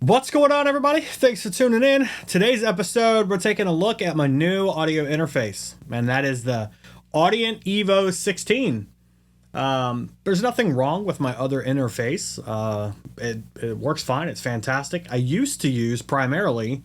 What's going on, everybody? Thanks for tuning in. Today's episode, we're taking a look at my new audio interface, and that is the Audient Evo16. There's nothing wrong with my other interface. It works fine. It's fantastic. I used to use primarily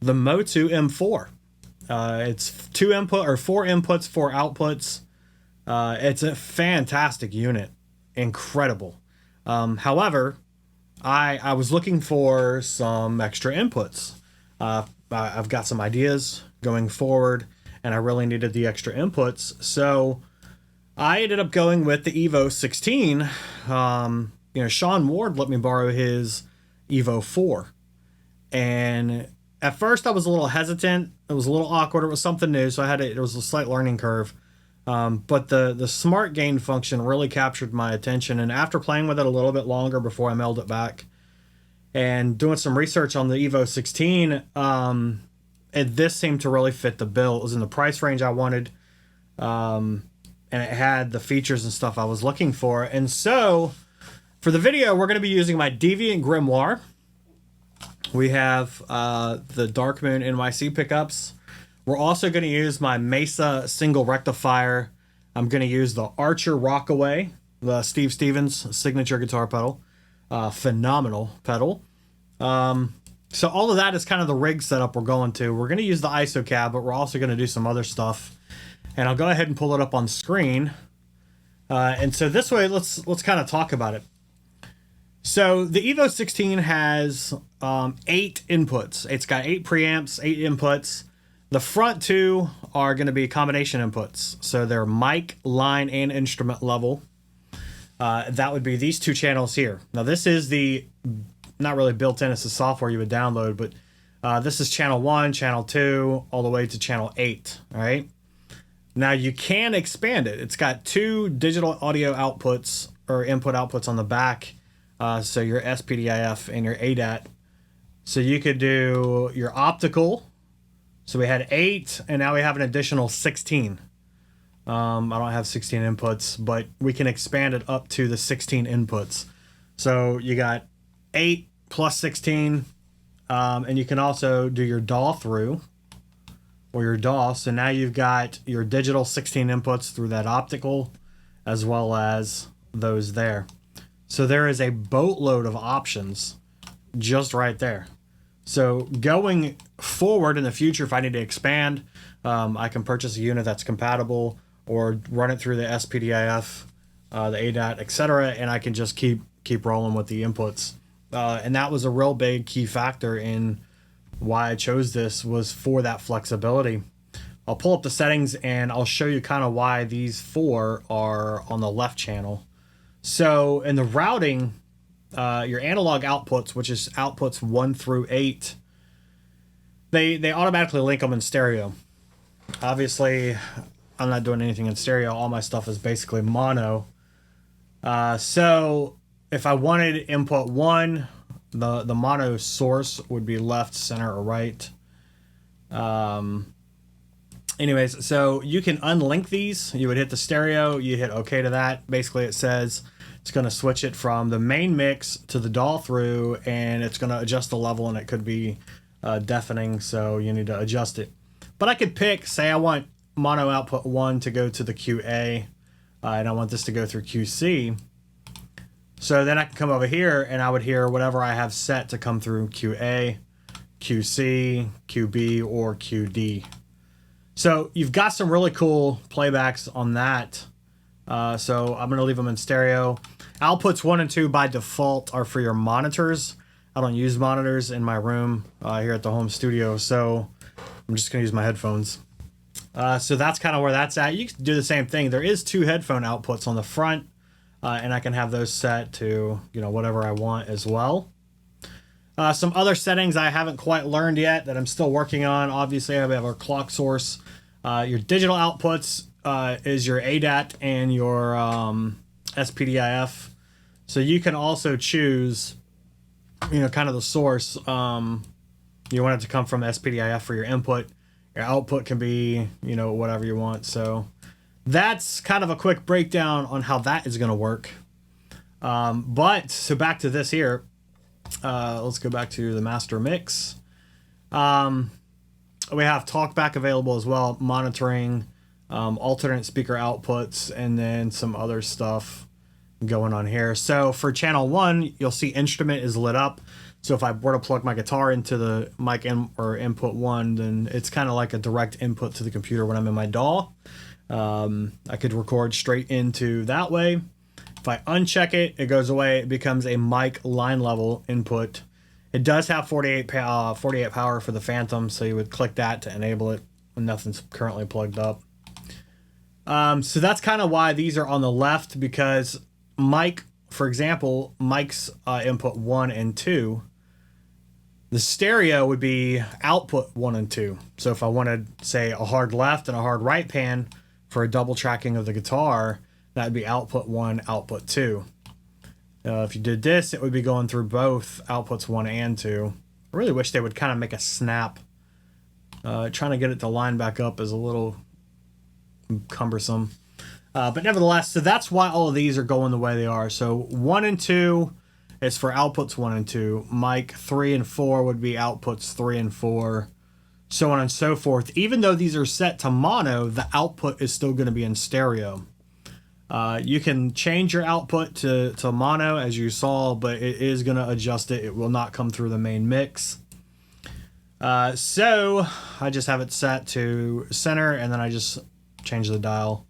the Motu M4. It's four inputs, four outputs. It's a fantastic unit. Incredible. However, I was looking for some extra inputs. I've got some ideas going forward, and I really needed the extra inputs. So I ended up going with the Evo16. Sean Ward let me borrow his Evo 4. And at first I was a little hesitant. It was a little awkward. It was something new, so it was a slight learning curve. But the smart gain function really captured my attention. And after playing with it a little bit longer before I mailed it back and doing some research on the Evo16, this seemed to really fit the bill. It was in the price range I wanted. And it had the features and stuff I was looking for. And so for the video, we're going to be using my Deviant Grimoire. We have the Dark Moon NYC pickups. We're also going to use my Mesa single rectifier. I'm going to use the Archer Rockaway, the Steve Stevens signature guitar pedal. Phenomenal pedal. So all of that is kind of the rig setup we're going to. We're going to use the ISO cab, but we're also going to do some other stuff. And I'll go ahead and pull it up on screen. And so this way, let's kind of talk about it. So the Evo16 has 8 inputs. It's got 8 preamps, 8 inputs. The front two are going to be combination inputs. So they're mic, line, and instrument level. That would be these two channels here. Now this is not really built in, it's the software you would download, but this is channel 1, channel 2, all the way to channel 8, all right? Now you can expand it. It's got 2 digital audio outputs or input outputs on the back. So your SPDIF and your ADAT. So you could do your optical. So we had 8, and now we have an additional 16. I don't have 16 inputs, but we can expand it up to the 16 inputs. So you got 8 plus 16, and you can also do your DAW through, or your DAW. So now you've got your digital 16 inputs through that optical, as well as those there. So there is a boatload of options just right there. So going forward in the future, if I need to expand, I can purchase a unit that's compatible or run it through the SPDIF, the ADAT, etc., and I can just keep rolling with the inputs. And that was a real big key factor in why I chose this, was for that flexibility. I'll pull up the settings and I'll show you kind of why these 4 are on the left channel. So in the routing, your analog outputs, which is outputs 1 through 8, they automatically link them in stereo. Obviously, I'm not doing anything in stereo. All my stuff is basically mono. So if I wanted input 1, the mono source would be left, center, or right. Anyways, so you can unlink these. You would hit the stereo, you hit OK to that. Basically, it says it's going to switch it from the main mix to the DAW through, and it's going to adjust the level, and it could be deafening, so you need to adjust it. But I could pick, say I want mono output 1 to go to the QA, and I want this to go through QC. So then I can come over here, and I would hear whatever I have set to come through QA, QC, QB, or QD. So you've got some really cool playbacks on that. So I'm going to leave them in stereo. Outputs 1 and 2 by default are for your monitors. I don't use monitors in my room here at the home studio, so I'm just going to use my headphones. So that's kind of where that's at. You can do the same thing. There is 2 headphone outputs on the front, and I can have those set to whatever I want as well. Some other settings I haven't quite learned yet that I'm still working on. Obviously, we have our clock source. Your digital outputs is your ADAT and your SPDIF. So you can also choose, kind of the source. You want it to come from SPDIF for your input. Your output can be, whatever you want. So that's kind of a quick breakdown on how that is going to work. So back to this here. Let's go back to the master mix. We have TalkBack available as well, monitoring alternate speaker outputs, and then some other stuff going on here. So for channel 1, you'll see instrument is lit up. So if I were to plug my guitar into the mic or input 1, then it's kind of like a direct input to the computer when I'm in my DAW. I could record straight into that way. If I uncheck it, it goes away. It becomes a mic line level input. It does have 48 power for the Phantom, so you would click that to enable it when nothing's currently plugged up. So that's kind of why these are on the left, because mic, for example, mic's input 1 and 2, the stereo would be output 1 and 2. So if I wanted, say, a hard left and a hard right pan for a double tracking of the guitar, that would be output 1, output 2. If you did this, it would be going through both outputs 1 and 2. I really wish they would kind of make a snap. Trying to get it to line back up is a little cumbersome. But nevertheless, so that's why all of these are going the way they are. So 1 and 2 is for outputs 1 and 2. Mic 3 and 4 would be outputs 3 and 4. So on and so forth. Even though these are set to mono, the output is still going to be in stereo. You can change your output to mono, as you saw, but it is going to adjust it. It will not come through the main mix. So I just have it set to center, and then I just change the dial.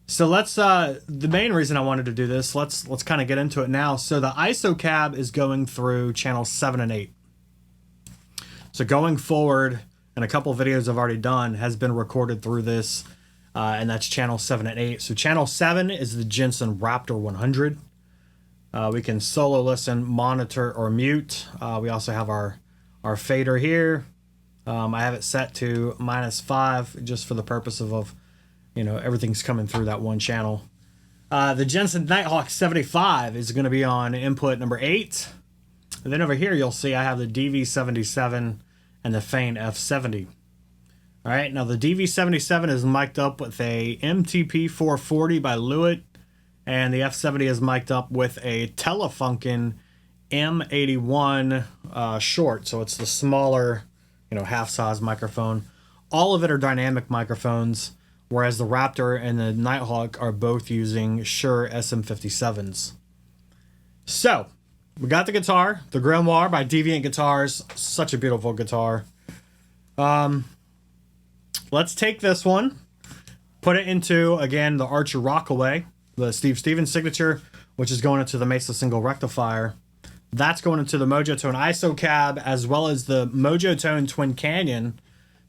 So let's, the main reason I wanted to do this, let's kind of get into it now. So the ISO cab is going through channels 7 and 8. So going forward, and a couple of videos I've already done has been recorded through this, and that's channel 7 and 8. So channel 7 is the Jensen Raptor 100. We can solo listen, monitor, or mute. We also have our fader here. I have it set to -5 just for the purpose of everything's coming through that one channel. The Jensen Nighthawk 75 is going to be on input number 8. And then over here, you'll see I have the DV77 and the Fein F70. All right, now the DV77 is mic'd up with a MTP 440 by Lewitt, and the F70 is mic'd up with a Telefunken M81 short. So it's the smaller, half-size microphone. All of it are dynamic microphones, whereas the Raptor and the Nighthawk are both using Shure SM57s. So, we got the guitar, the Grimoire by Deviant Guitars. Such a beautiful guitar. Let's take this one, put it into, again, the Archer Rockaway, the Steve Stevens signature, which is going into the Mesa Single Rectifier. That's going into the Mojotone ISO cab, as well as the Mojotone Twin Canyon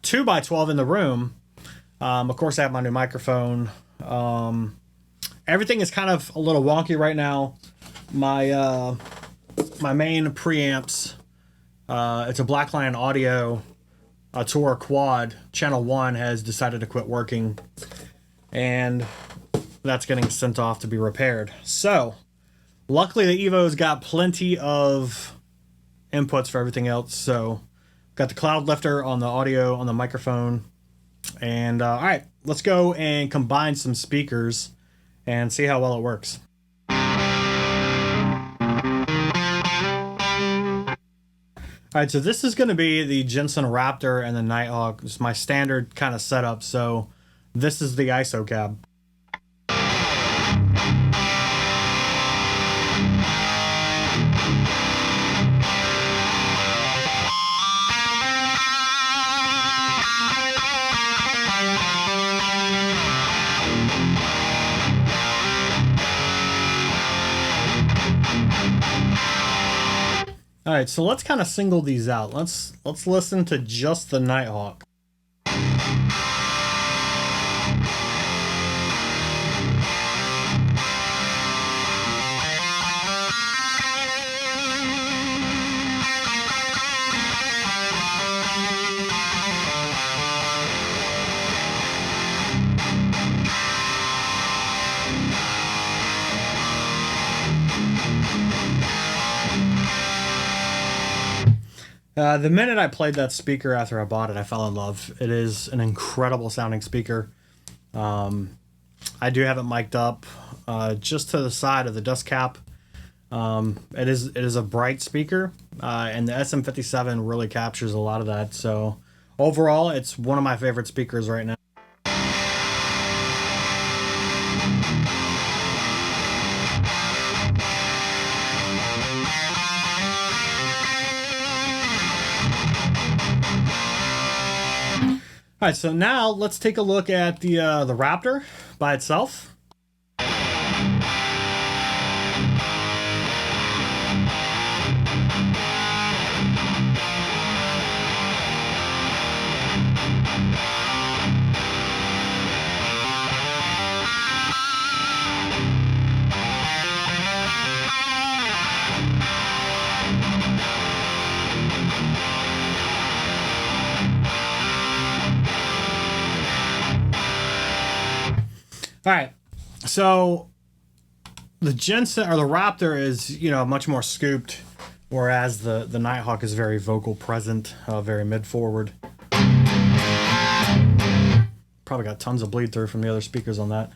2x12 in the room. Of course, I have my new microphone. Everything is kind of a little wonky right now. My main preamps, it's a Blackline Audio Tour Quad. Channel 1 has decided to quit working, and that's getting sent off to be repaired. So, luckily the Evo's got plenty of inputs for everything else. So, got the cloud lifter on the audio, on the microphone. And all right, let's go and combine some speakers and see how well it works. All right, so this is going to be the Jensen Raptor and the Nighthawk. It's my standard kind of setup. So this is the ISO cab. All right, so let's kind of single these out. Let's listen to just the Nighthawk. The minute I played that speaker after I bought it, I fell in love. It is an incredible sounding speaker. I do have it mic'd up just to the side of the dust cap. It is a bright speaker, and the SM57 really captures a lot of that. So overall, it's one of my favorite speakers right now. All right, so now let's take a look at the Raptor by itself. All right, so the Jensen or the Raptor is, much more scooped, whereas the Nighthawk is very vocal present, very mid forward. Probably got tons of bleed through from the other speakers on that.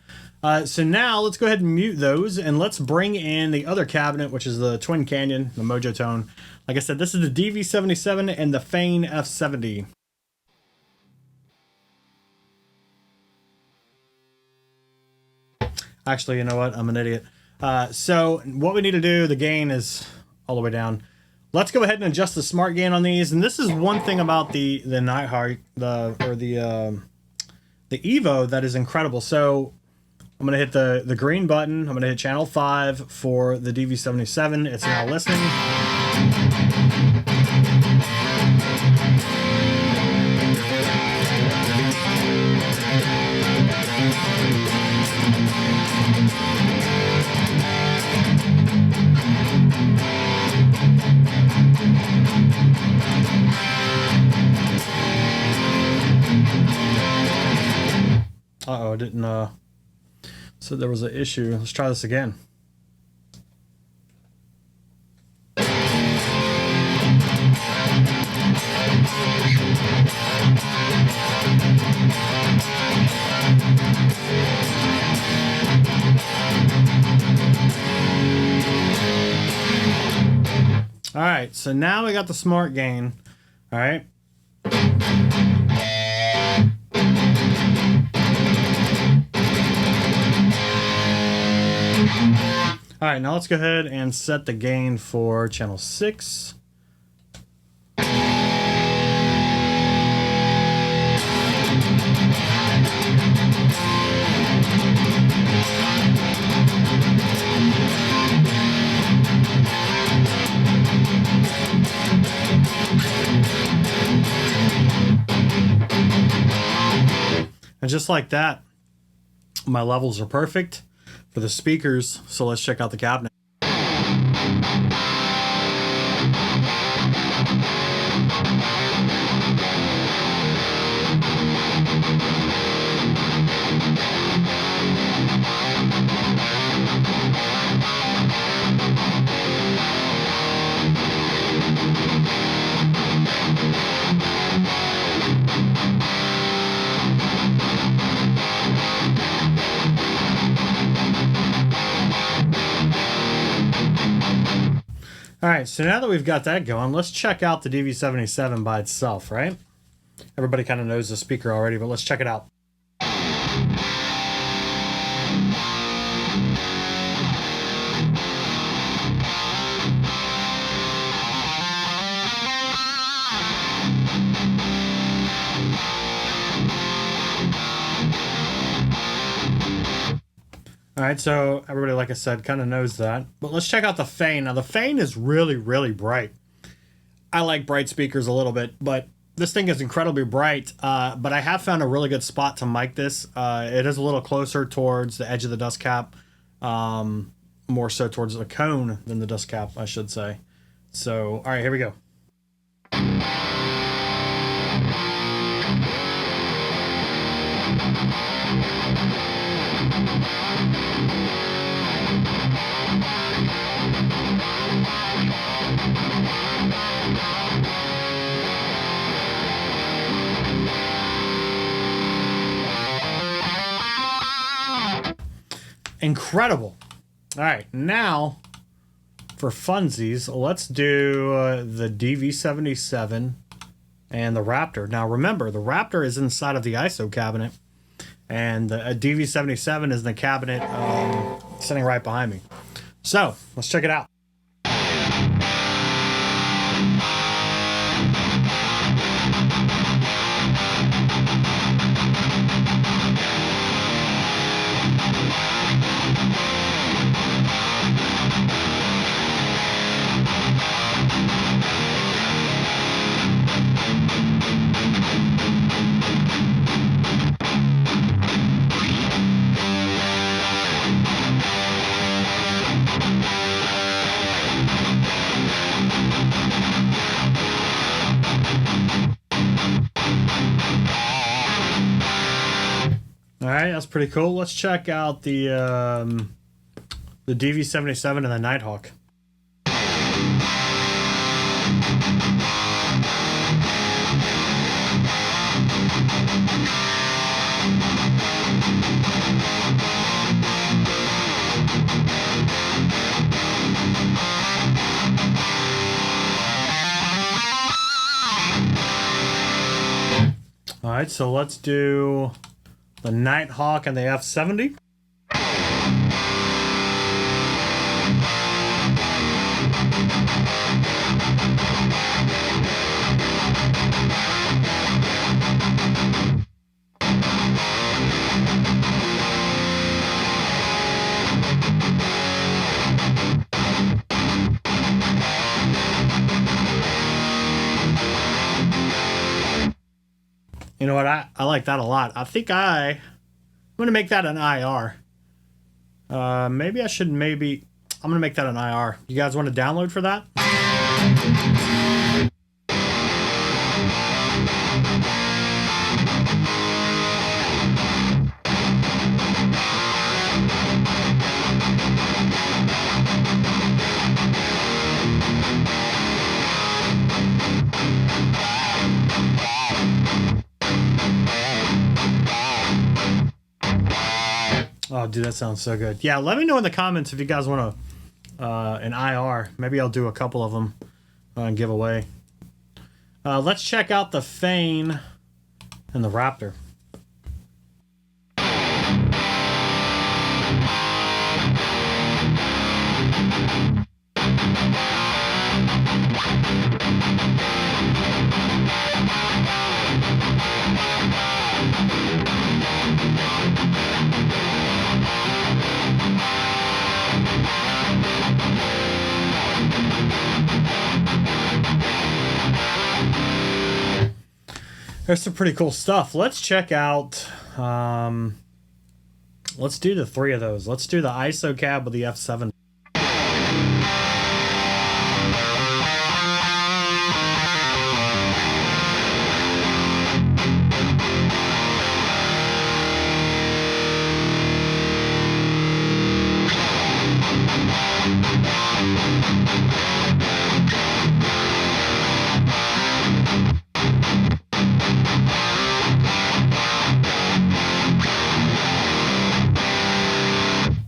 So now let's go ahead and mute those, and let's bring in the other cabinet, which is the Twin Canyon, the Mojo Tone. Like I said, this is the DV77 and the Fane F70. Actually, you know what? I'm an idiot. So what we need to do, the gain is all the way down. Let's go ahead and adjust the smart gain on these. And this is one thing about the Nighthawk, the Evo that is incredible. So I'm gonna hit the green button. I'm gonna hit channel 5 for the DV77. It's now listening. Uh-oh, I didn't, so there was an issue. Let's try this again. All right, so now we got the smart gain. All right. All right, now let's go ahead and set the gain for channel 6. And just like that, my levels are perfect for the speakers. So let's check out the cabinet. All right, so now that we've got that going, let's check out the DV77 by itself, right? Everybody kind of knows the speaker already, but let's check it out. All right, so everybody, like I said, kind of knows that. But let's check out the Fane. Now, the Fane is really, really bright. I like bright speakers a little bit, but this thing is incredibly bright. But I have found a really good spot to mic this. It is a little closer towards the edge of the dust cap, more so towards the cone than the dust cap, I should say. So, all right, here we go. Incredible. All right, now for funsies, let's do the DV77 and the Raptor. Now remember, the Raptor is inside of the ISO cabinet, and the DV77 is in the cabinet sitting right behind me. So let's check it out. All right, that's pretty cool. Let's check out the DV77 and the Nighthawk. All right, so let's do the Nighthawk and the F70. You know what? I like that a lot. I think I'm going to make that an IR. I'm going to make that an IR. You guys want to download for that? Oh, dude, that sounds so good. Yeah, let me know in the comments if you guys want an IR. Maybe I'll do a couple of them and give away. Let's check out the Fane and the Raptor. There's some pretty cool stuff. Let's check out, let's do the three of those. Let's do the ISO cab with the F7.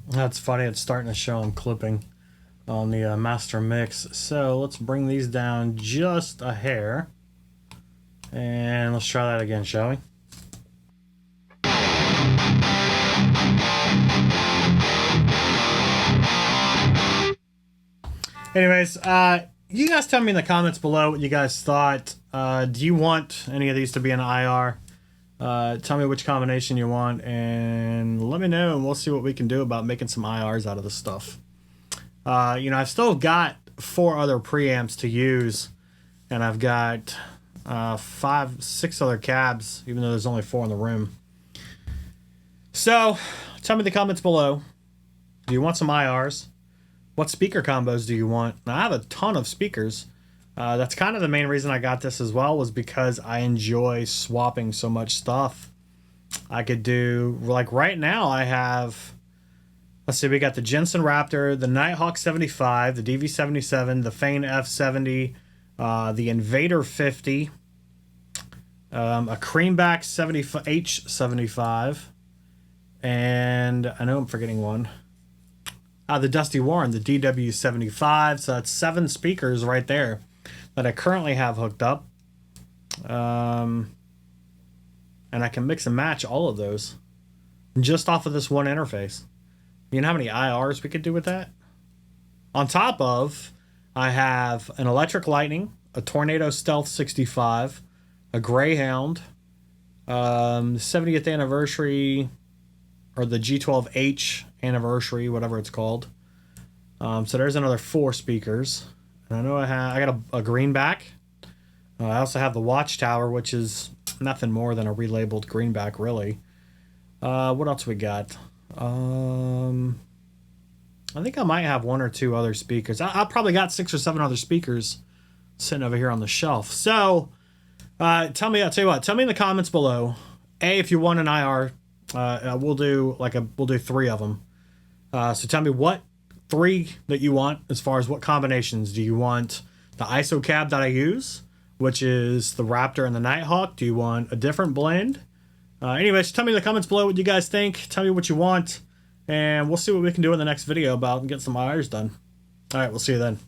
That's funny, it's starting to show I'm clipping on the master mix. So let's bring these down just a hair. And let's try that again, shall we? Anyways, you guys tell me in the comments below what you guys thought. Do you want any of these to be an IR? Tell me which combination you want and let me know, and we'll see what we can do about making some IRs out of this stuff. You know, I've still got 4 other preamps to use, and I've got 5, 6 other cabs, even though there's only 4 in the room. So tell me in the comments below, do you want some IRs? What speaker combos do you want? Now, I have a ton of speakers. That's kind of the main reason I got this as well, was because I enjoy swapping so much stuff. I could do, like right now I have, let's see, we got the Jensen Raptor, the Nighthawk 75, the DV77, the Fane F70, the Invader 50, a Creamback H75, and I know I'm forgetting one. The Dusty Warren, the DW75. So that's 7 speakers right there that I currently have hooked up. And I can mix and match all of those just off of this one interface. You know how many IRs we could do with that? On top of, I have an Electric Lightning, a Tornado Stealth 65, a Greyhound, 70th anniversary, or the G12H anniversary, whatever it's called. So there's another 4 speakers. And I know I got a greenback. I also have the Watchtower, which is nothing more than a relabeled greenback, really. What else we got? I think I might have 1 or 2 other speakers. I probably got 6 or 7 other speakers sitting over here on the shelf. So, I'll tell you what. Tell me in the comments below. If you want an IR, we'll do 3 of them. So tell me what 3 that you want as far as what combinations. Do you want the ISO cab that I use, which is the Raptor and the Nighthawk? Do you want a different blend? Anyways, tell me in the comments below what you guys think. Tell me what you want, and we'll see what we can do in the next video about and get some IRs done. All right, we'll see you then.